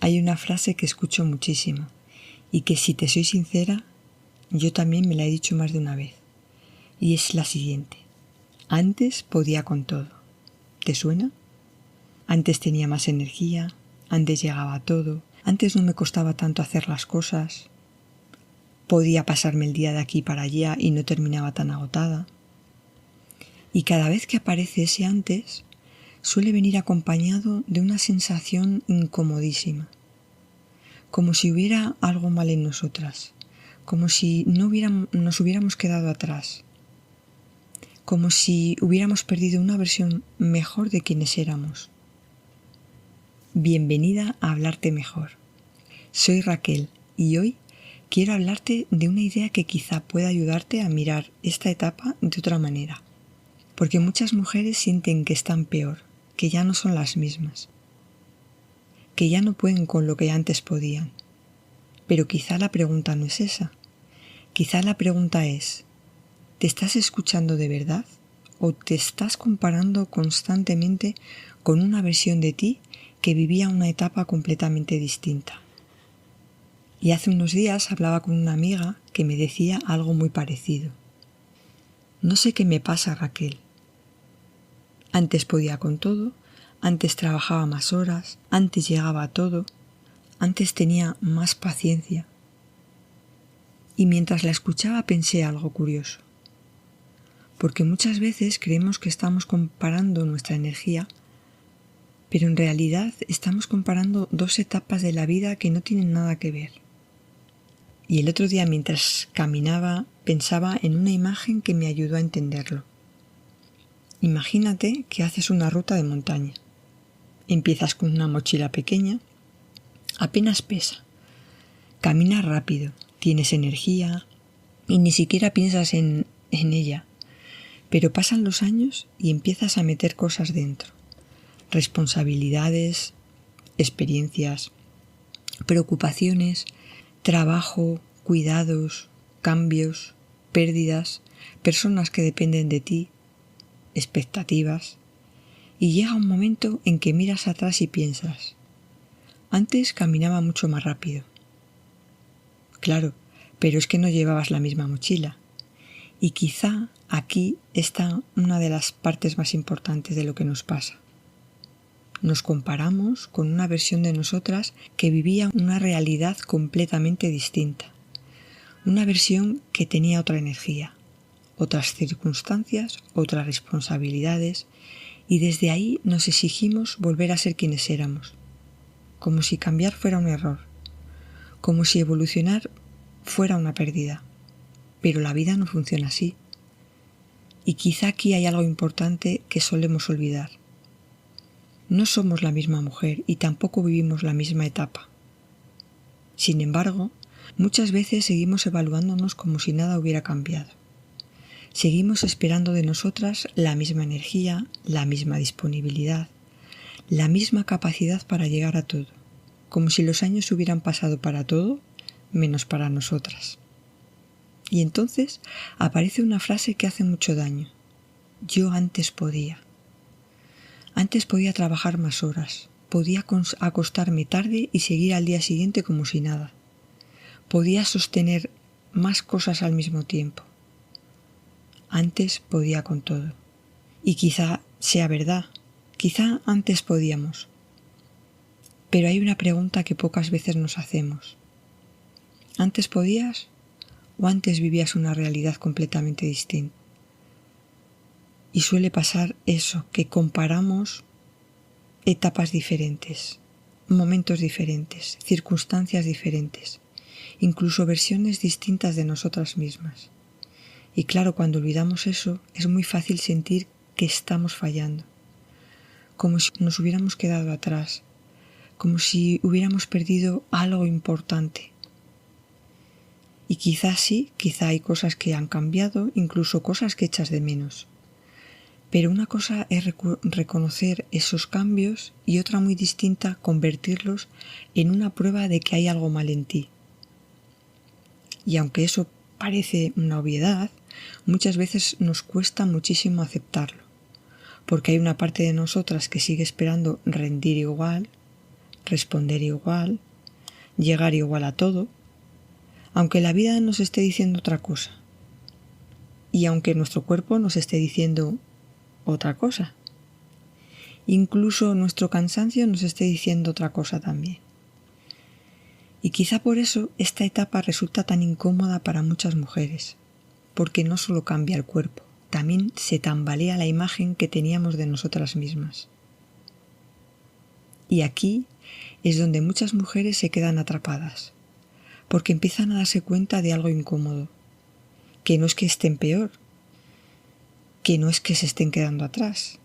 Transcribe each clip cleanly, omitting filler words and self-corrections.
Hay una frase que escucho muchísimo y que, si te soy sincera, yo también me la he dicho más de una vez. Y es la siguiente: antes podía con todo. ¿Te suena? Antes tenía más energía, antes llegaba a todo, antes no me costaba tanto hacer las cosas, podía pasarme el día de aquí para allá y no terminaba tan agotada. Y cada vez que aparece ese antes, suele venir acompañado de una sensación incomodísima, como si hubiera algo mal en nosotras, como si nos hubiéramos quedado atrás, como si hubiéramos perdido una versión mejor de quienes éramos. Bienvenida a Hablarte Mejor. Soy Raquel y hoy quiero hablarte de una idea que quizá pueda ayudarte a mirar esta etapa de otra manera, porque muchas mujeres sienten que están peor, que ya no son las mismas, que ya no pueden con lo que antes podían. Pero quizá la pregunta no es esa. Quizá la pregunta es: ¿te estás escuchando de verdad o te estás comparando constantemente con una versión de ti que vivía una etapa completamente distinta? Y hace unos días hablaba con una amiga que me decía algo muy parecido. No sé qué me pasa, Raquel. Antes podía con todo, antes trabajaba más horas, antes llegaba a todo, antes tenía más paciencia. Y mientras la escuchaba pensé algo curioso. Porque muchas veces creemos que estamos comparando nuestra energía, pero en realidad estamos comparando dos etapas de la vida que no tienen nada que ver. Y el otro día, mientras caminaba, pensaba en una imagen que me ayudó a entenderlo. Imagínate que haces una ruta de montaña. Empiezas con una mochila pequeña, apenas pesa. Caminas rápido, tienes energía y ni siquiera piensas en ella. Pero pasan los años y empiezas a meter cosas dentro. Responsabilidades, experiencias, preocupaciones, trabajo, cuidados, cambios, pérdidas, personas que dependen de ti, expectativas. Y llega un momento en que miras atrás y piensas: antes caminaba mucho más rápido. Claro, pero es que no llevabas la misma mochila. Y quizá aquí está una de las partes más importantes de lo que nos pasa. Nos comparamos con una versión de nosotras que vivía una realidad completamente distinta. Una versión que tenía otra energía, otras circunstancias, otras responsabilidades, y desde ahí nos exigimos volver a ser quienes éramos. Como si cambiar fuera un error, como si evolucionar fuera una pérdida. Pero la vida no funciona así. Y quizá aquí hay algo importante que solemos olvidar. No somos la misma mujer y tampoco vivimos la misma etapa. Sin embargo, muchas veces seguimos evaluándonos como si nada hubiera cambiado. Seguimos esperando de nosotras la misma energía, la misma disponibilidad, la misma capacidad para llegar a todo, como si los años hubieran pasado para todo, menos para nosotras. Y entonces aparece una frase que hace mucho daño. Yo antes podía. Antes podía trabajar más horas, podía acostarme tarde y seguir al día siguiente como si nada. Podía sostener más cosas al mismo tiempo. Antes podía con todo. Y quizá sea verdad, quizá antes podíamos. Pero hay una pregunta que pocas veces nos hacemos. ¿Antes podías o antes vivías una realidad completamente distinta? Y suele pasar eso, que comparamos etapas diferentes, momentos diferentes, circunstancias diferentes, incluso versiones distintas de nosotras mismas. Y claro, cuando olvidamos eso, es muy fácil sentir que estamos fallando, como si nos hubiéramos quedado atrás, como si hubiéramos perdido algo importante. Y quizás sí, quizá hay cosas que han cambiado, incluso cosas que echas de menos. Pero una cosa es reconocer esos cambios y otra muy distinta, convertirlos en una prueba de que hay algo mal en ti. Y aunque eso parece una obviedad, muchas veces nos cuesta muchísimo aceptarlo, porque hay una parte de nosotras que sigue esperando rendir igual, responder igual, llegar igual a todo, aunque la vida nos esté diciendo otra cosa y aunque nuestro cuerpo nos esté diciendo otra cosa. Incluso nuestro cansancio nos esté diciendo otra cosa también. Y quizá por eso esta etapa resulta tan incómoda para muchas mujeres, porque no solo cambia el cuerpo, también se tambalea la imagen que teníamos de nosotras mismas. Y aquí es donde muchas mujeres se quedan atrapadas, porque empiezan a darse cuenta de algo incómodo, que no es que estén peor, que no es que se estén quedando atrás,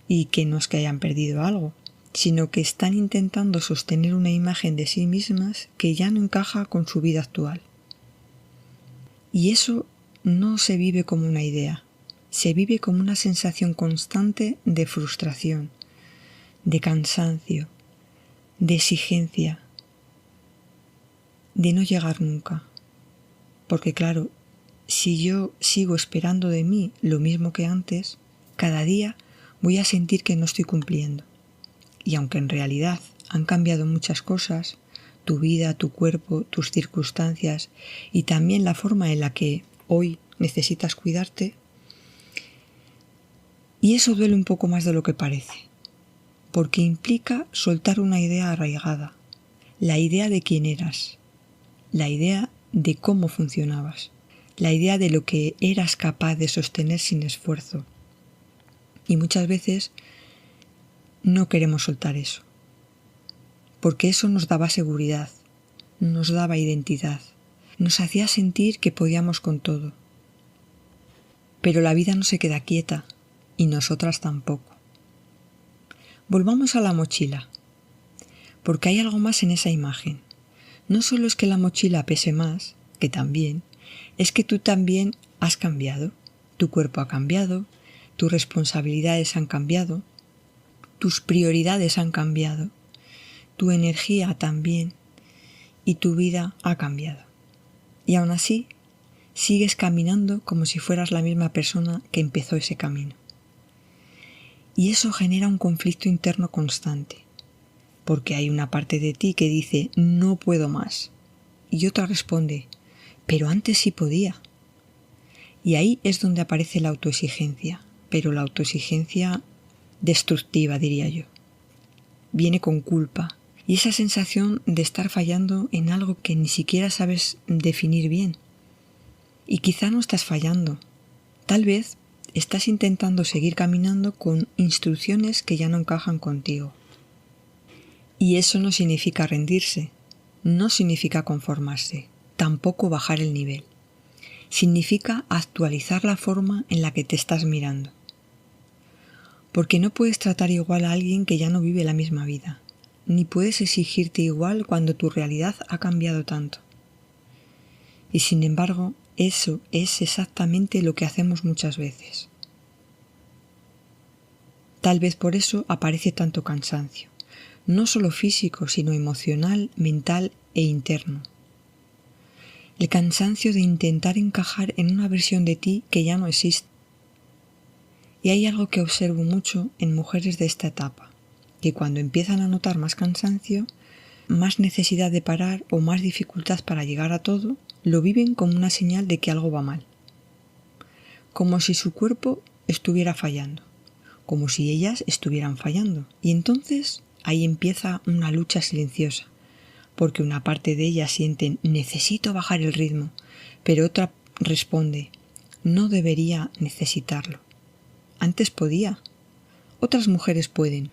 y que no es que hayan perdido algo, sino que están intentando sostener una imagen de sí mismas que ya no encaja con su vida actual. Y eso no se vive como una idea, se vive como una sensación constante de frustración, de cansancio, de exigencia, de no llegar nunca. Porque claro, si yo sigo esperando de mí lo mismo que antes, cada día voy a sentir que no estoy cumpliendo. Y aunque en realidad han cambiado muchas cosas, tu vida, tu cuerpo, tus circunstancias y también la forma en la que hoy necesitas cuidarte, y eso duele un poco más de lo que parece, porque implica soltar una idea arraigada, la idea de quién eras, la idea de cómo funcionabas, la idea de lo que eras capaz de sostener sin esfuerzo. Y muchas veces no queremos soltar eso, porque eso nos daba seguridad, nos daba identidad, nos hacía sentir que podíamos con todo. Pero la vida no se queda quieta, y nosotras tampoco. Volvamos a la mochila, porque hay algo más en esa imagen. No solo es que la mochila pese más, que también, es que tú también has cambiado, tu cuerpo ha cambiado, tus responsabilidades han cambiado, tus prioridades han cambiado, tu energía también y tu vida ha cambiado. Y aún así, sigues caminando como si fueras la misma persona que empezó ese camino. Y eso genera un conflicto interno constante, porque hay una parte de ti que dice no puedo más y otra responde pero antes sí podía. Y ahí es donde aparece la autoexigencia, pero la autoexigencia destructiva, diría yo. Viene con culpa y esa sensación de estar fallando en algo que ni siquiera sabes definir bien. Y quizá no estás fallando, tal vez estás intentando seguir caminando con instrucciones que ya no encajan contigo. Y eso no significa rendirse, no significa conformarse, tampoco bajar el nivel. Significa actualizar la forma en la que te estás mirando. Porque no puedes tratar igual a alguien que ya no vive la misma vida, ni puedes exigirte igual cuando tu realidad ha cambiado tanto. Y sin embargo, eso es exactamente lo que hacemos muchas veces. Tal vez por eso aparece tanto cansancio, no solo físico, sino emocional, mental e interno. El cansancio de intentar encajar en una versión de ti que ya no existe. Y hay algo que observo mucho en mujeres de esta etapa, que cuando empiezan a notar más cansancio, más necesidad de parar o más dificultad para llegar a todo, lo viven como una señal de que algo va mal. Como si su cuerpo estuviera fallando, como si ellas estuvieran fallando. Y entonces ahí empieza una lucha silenciosa, porque una parte de ellas sienten necesito bajar el ritmo, pero otra responde no debería necesitarlo. Antes podía. Otras mujeres pueden.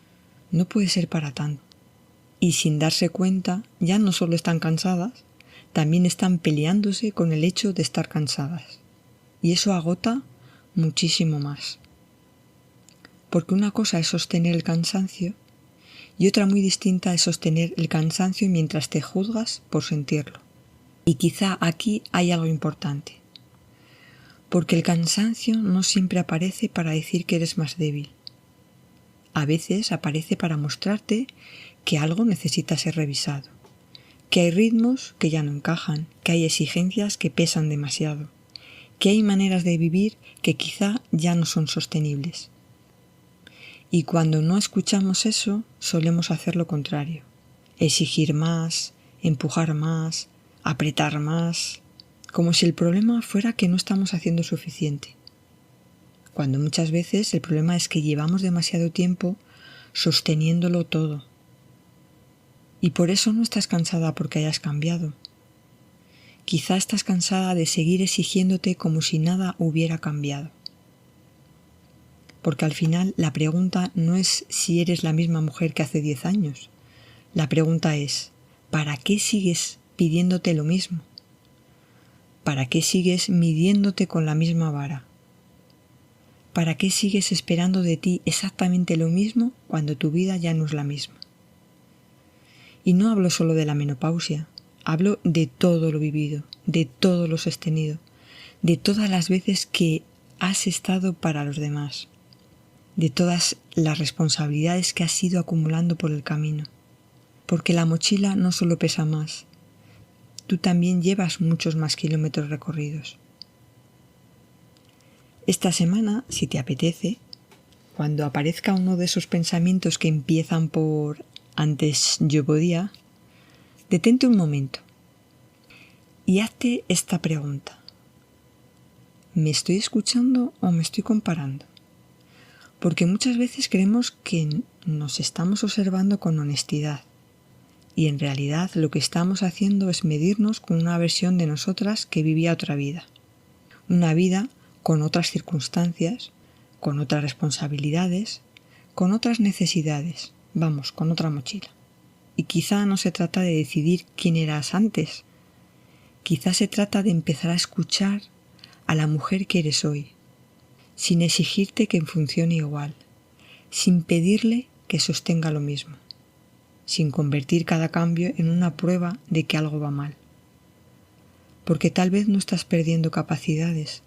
No puede ser para tanto. Y sin darse cuenta, ya no solo están cansadas, también están peleándose con el hecho de estar cansadas. Y eso agota muchísimo más. Porque una cosa es sostener el cansancio y otra muy distinta es sostener el cansancio mientras te juzgas por sentirlo. Y quizá aquí hay algo importante. Porque el cansancio no siempre aparece para decir que eres más débil. A veces aparece para mostrarte que algo necesita ser revisado, que hay ritmos que ya no encajan, que hay exigencias que pesan demasiado, que hay maneras de vivir que quizá ya no son sostenibles. Y cuando no escuchamos eso, solemos hacer lo contrario. exigir más, empujar más, apretar más, como si el problema fuera que no estamos haciendo suficiente, cuando muchas veces el problema es que llevamos demasiado tiempo sosteniéndolo todo. Y por eso no estás cansada porque hayas cambiado. Quizá estás cansada de seguir exigiéndote como si nada hubiera cambiado. Porque al final la pregunta no es si eres la misma mujer que hace 10 años. La pregunta es, ¿para qué sigues pidiéndote lo mismo? ¿Para qué sigues midiéndote con la misma vara? ¿Para qué sigues esperando de ti exactamente lo mismo cuando tu vida ya no es la misma? Y no hablo solo de la menopausia, hablo de todo lo vivido, de todo lo sostenido, de todas las veces que has estado para los demás, de todas las responsabilidades que has ido acumulando por el camino. Porque la mochila no solo pesa más, tú también llevas muchos más kilómetros recorridos. Esta semana, si te apetece, cuando aparezca uno de esos pensamientos que empiezan por antes yo podía, detente un momento y hazte esta pregunta. ¿Me estoy escuchando o me estoy comparando? Porque muchas veces creemos que nos estamos observando con honestidad y en realidad lo que estamos haciendo es medirnos con una versión de nosotras que vivía otra vida. Una vida con otras circunstancias, con otras responsabilidades, con otras necesidades, vamos, con otra mochila. Y quizá no se trata de decidir quién eras antes, quizá se trata de empezar a escuchar a la mujer que eres hoy, sin exigirte que funcione igual, sin pedirle que sostenga lo mismo, sin convertir cada cambio en una prueba de que algo va mal. Porque tal vez no estás perdiendo capacidades,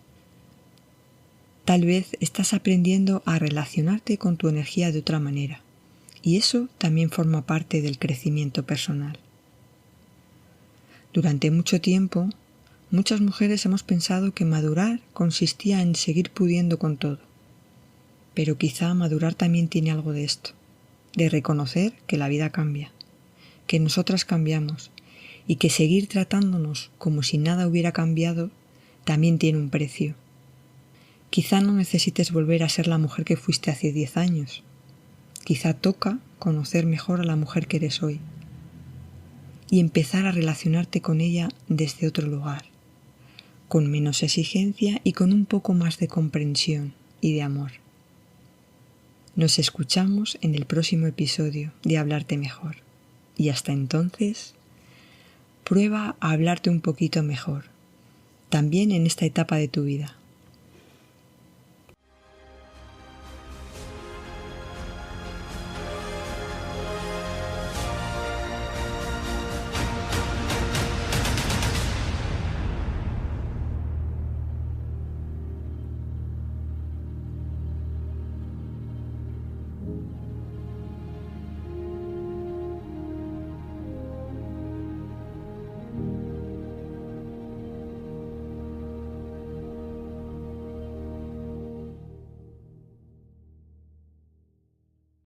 tal vez estás aprendiendo a relacionarte con tu energía de otra manera, y eso también forma parte del crecimiento personal. Durante mucho tiempo, muchas mujeres hemos pensado que madurar consistía en seguir pudiendo con todo. Pero quizá madurar también tiene algo de esto, de reconocer que la vida cambia, que nosotras cambiamos y que seguir tratándonos como si nada hubiera cambiado también tiene un precio. Quizá no necesites volver a ser la mujer que fuiste hace 10 años. Quizá toca conocer mejor a la mujer que eres hoy y empezar a relacionarte con ella desde otro lugar, con menos exigencia y con un poco más de comprensión y de amor. Nos escuchamos en el próximo episodio de Hablarte Mejor. Y hasta entonces, prueba a hablarte un poquito mejor, también en esta etapa de tu vida.